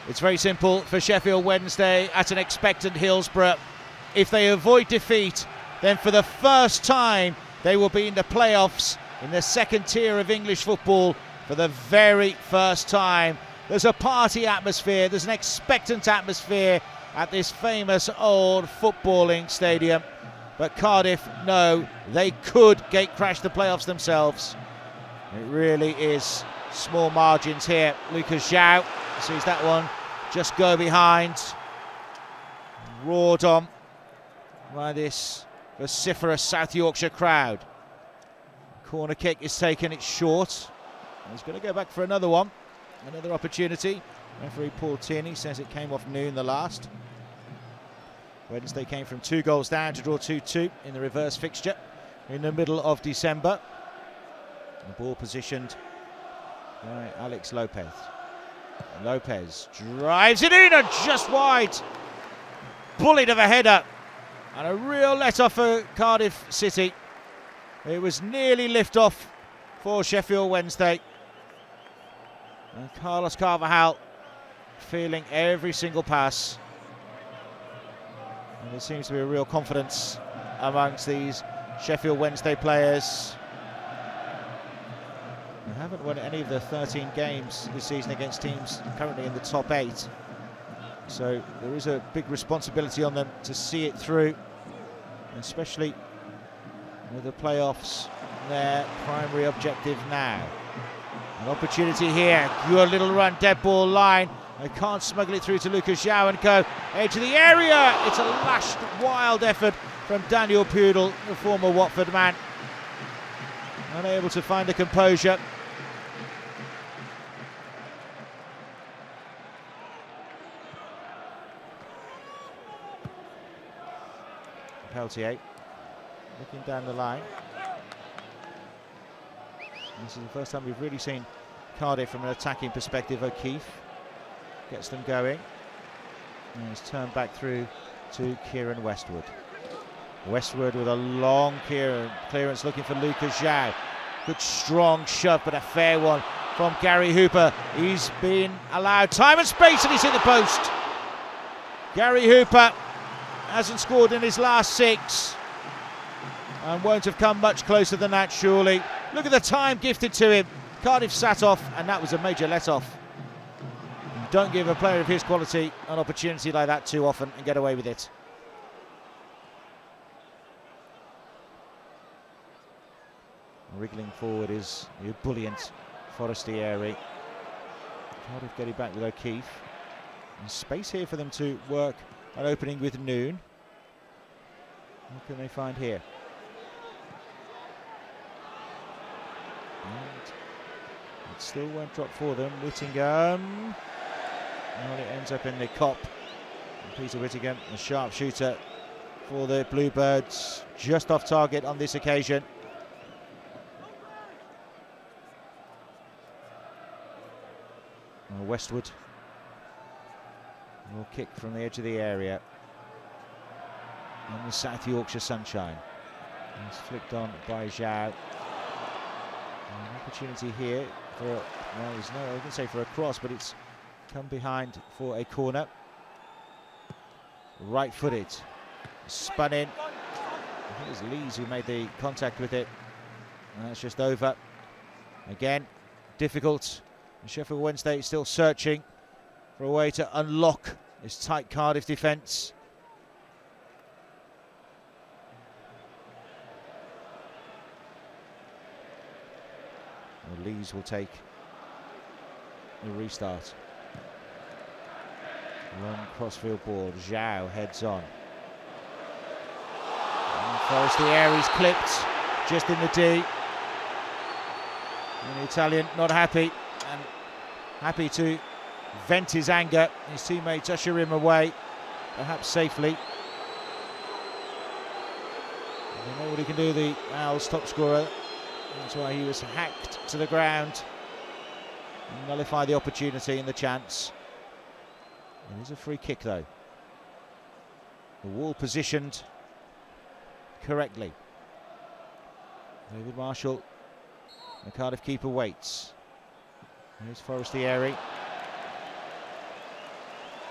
It's very simple for Sheffield Wednesday at an expectant Hillsborough. If they avoid defeat, then for the first time they will be in the playoffs in the second tier of English football for the very first time. There's a party atmosphere, there's an expectant atmosphere at this famous old footballing stadium. But Cardiff know they could gate-crash the playoffs themselves. It really is small margins here. Lucas João sees that one just go behind. Roared on by this vociferous South Yorkshire crowd. Corner kick is taken, it's short. He's going to go back for another one. Another opportunity. Referee Paul Tierney says it came off noon the last. Wednesday came from 2 goals down to draw 2-2 in the reverse fixture in the middle of December. The ball positioned by Alex Lopez. Lopez drives it in and just wide. Bullet of a header and a real let-off for Cardiff City. It was nearly lift-off for Sheffield Wednesday. And Carlos Carvajal feeling every single pass. And there seems to be a real confidence amongst these Sheffield Wednesday players. They haven't won any of the 13 games this season against teams currently in the top 8. So there is a big responsibility on them to see it through, especially with the playoffs their primary objective now. An opportunity here, good little run, dead ball line. They can't smuggle it through to Lucas João and go edge of the area. It's a lashed, wild effort from Daniel Pudel, the former Watford man. Unable to find the composure. Peltier looking down the line. This is the first time we've really seen Cardiff from an attacking perspective. O'Keefe gets them going. And he's turned back through to Kieran Westwood. Westwood with a long clearance looking for Lucas João. Good strong shove, but a fair one from Gary Hooper. He's been allowed time and space and he's hit the post. Gary Hooper hasn't scored in his last 6 and won't have come much closer than that, surely. Look at the time gifted to him. Cardiff sat off, and that was a major let-off. You don't give a player of his quality an opportunity like that too often and get away with it. Wriggling forward is the ebullient Forestieri. Cardiff getting back with O'Keefe. There's space here for them to work an opening with Noon. What can they find here? And it still won't drop for them. Whittingham. Well, it ends up in the cop. And Peter Whittingham, the sharpshooter for the Bluebirds, just off target on this occasion. Westwood will kick from the edge of the area in the South Yorkshire sunshine. It's flicked on by João. An opportunity here for, well, there's no, I wouldn't say for a cross, but it's come behind for a corner. Right-footed, spun in. I think it was Lees who made the contact with it. And that's just over. Again, difficult. Sheffield Wednesday still searching for a way to unlock this tight Cardiff defence. Well, Lees will take the restart. Long crossfield ball, João heads on. And Forestieri's clipped just in the D. And the Italian not happy. And happy to vent his anger. His teammates usher him away, perhaps safely. They know what he can do, the Owls' top scorer. That's why he was hacked to the ground. Nullify the opportunity and the chance. It is a free kick, though. The wall positioned correctly. David Marshall, the Cardiff keeper, waits. Here's Forestieri.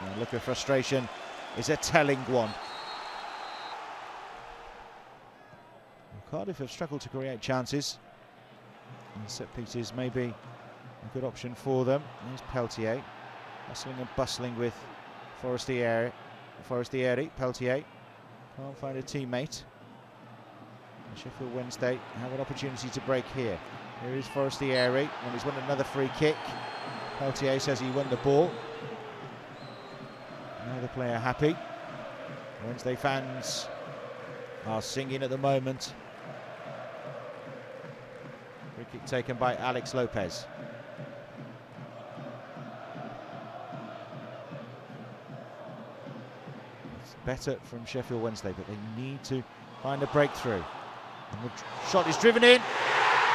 And look, of frustration is a telling one. Cardiff have struggled to create chances. And set pieces may be a good option for them. There's Peltier, hustling and bustling with Forestieri. Peltier can't find a teammate. And Sheffield Wednesday have an opportunity to break here. Here is Forestieri, and he's won another free kick. Peltier says he won the ball. Another player happy. Wednesday fans are singing at the moment. Free kick taken by Alex Lopez. It's better from Sheffield Wednesday, but they need to find a breakthrough. And the shot is driven in,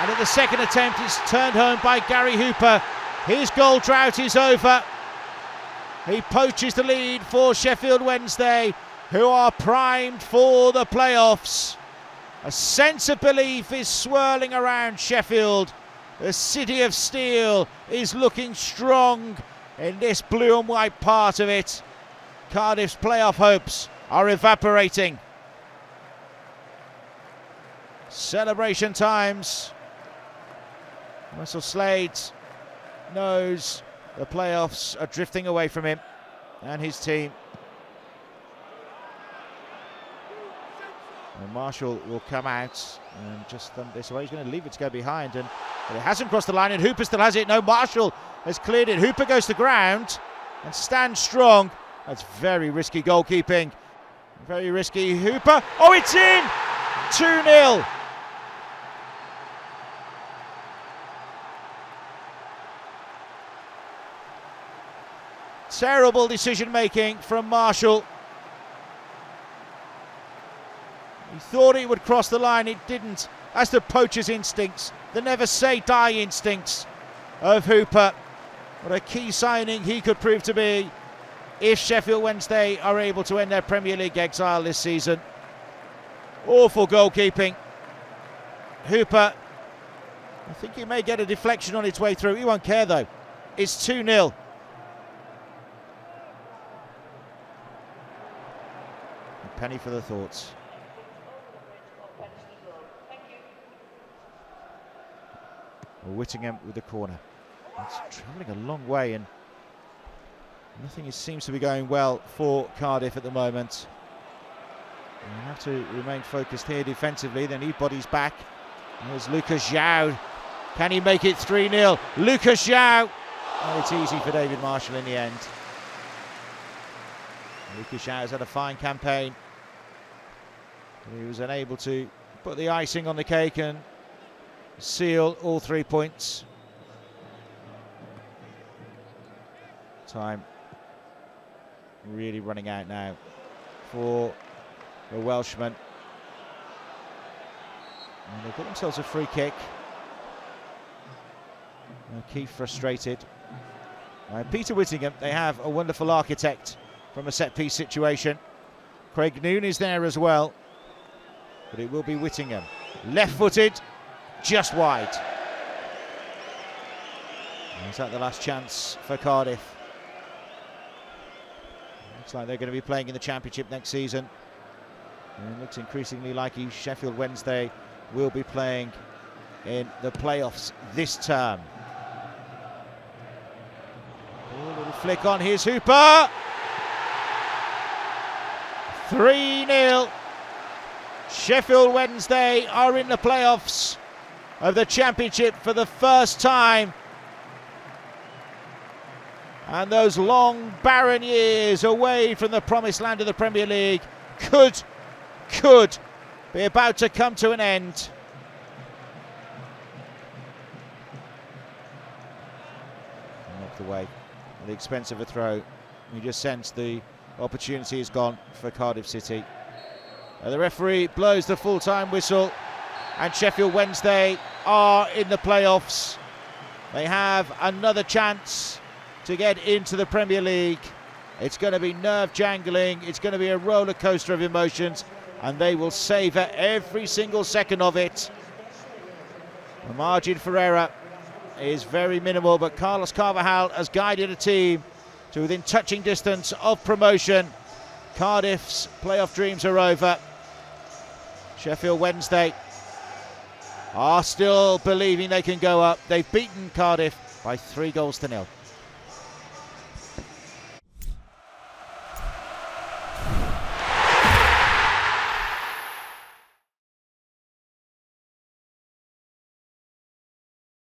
and at the second attempt it's turned home by Gary Hooper. His goal drought is over. He poaches the lead for Sheffield Wednesday, who are primed for the playoffs. A sense of belief is swirling around Sheffield. The City of Steel is looking strong in this blue and white part of it. Cardiff's playoff hopes are evaporating. Celebration times. Russell Slade knows the playoffs are drifting away from him and his team. And Marshall will come out and just thump this away. He's going to leave it to go behind, but it hasn't crossed the line, and Hooper still has it. No, Marshall has cleared it. Hooper goes to ground and stands strong. That's very risky goalkeeping. Very risky. Hooper. Oh, it's in! 2-0. Terrible decision making from Marshall. He thought it would cross the line, it didn't. That's the poacher's instincts, the never say die instincts of Hooper. What a key signing he could prove to be if Sheffield Wednesday are able to end their Premier League exile this season. Awful goalkeeping. Hooper, I think he may get a deflection on its way through. He won't care though. It's 2-0. A penny for the thoughts. Whittingham with the corner. It's travelling a long way, and nothing seems to be going well for Cardiff at the moment. They have to remain focused here defensively. They need bodies back. There's Lucas João. Can he make it 3-0? Lucas João. Oh, it's easy for David Marshall in the end. Lucas João has had a fine campaign. He was unable to put the icing on the cake and seal all 3 points. Time really running out now for the Welshman. And they've got themselves a free kick. And Keith frustrated. Peter Whittingham, they have a wonderful architect from a set-piece situation. Craig Noon is there as well. But it will be Whittingham. Left-footed. Just wide. Is that the last chance for Cardiff? Looks like they're going to be playing in the Championship next season. And it looks increasingly like Sheffield Wednesday will be playing in the playoffs this term. A little flick on, here's Hooper. 3-0. Sheffield Wednesday are in the playoffs of the Championship for the first time. And those long, barren years away from the promised land of the Premier League could be about to come to an end. Knocked away at the expense of a throw. You just sense the opportunity is gone for Cardiff City. The referee blows the full-time whistle, and Sheffield Wednesday are in the playoffs. They have another chance to get into the Premier League. It's going to be nerve-jangling. It's going to be a roller coaster of emotions, and they will savour every single second of it. The margin for error is very minimal, but Carlos Carvajal has guided a team to within touching distance of promotion. Cardiff's playoff dreams are over. Sheffield Wednesday are still believing they can go up. They've beaten Cardiff by 3 goals to 0.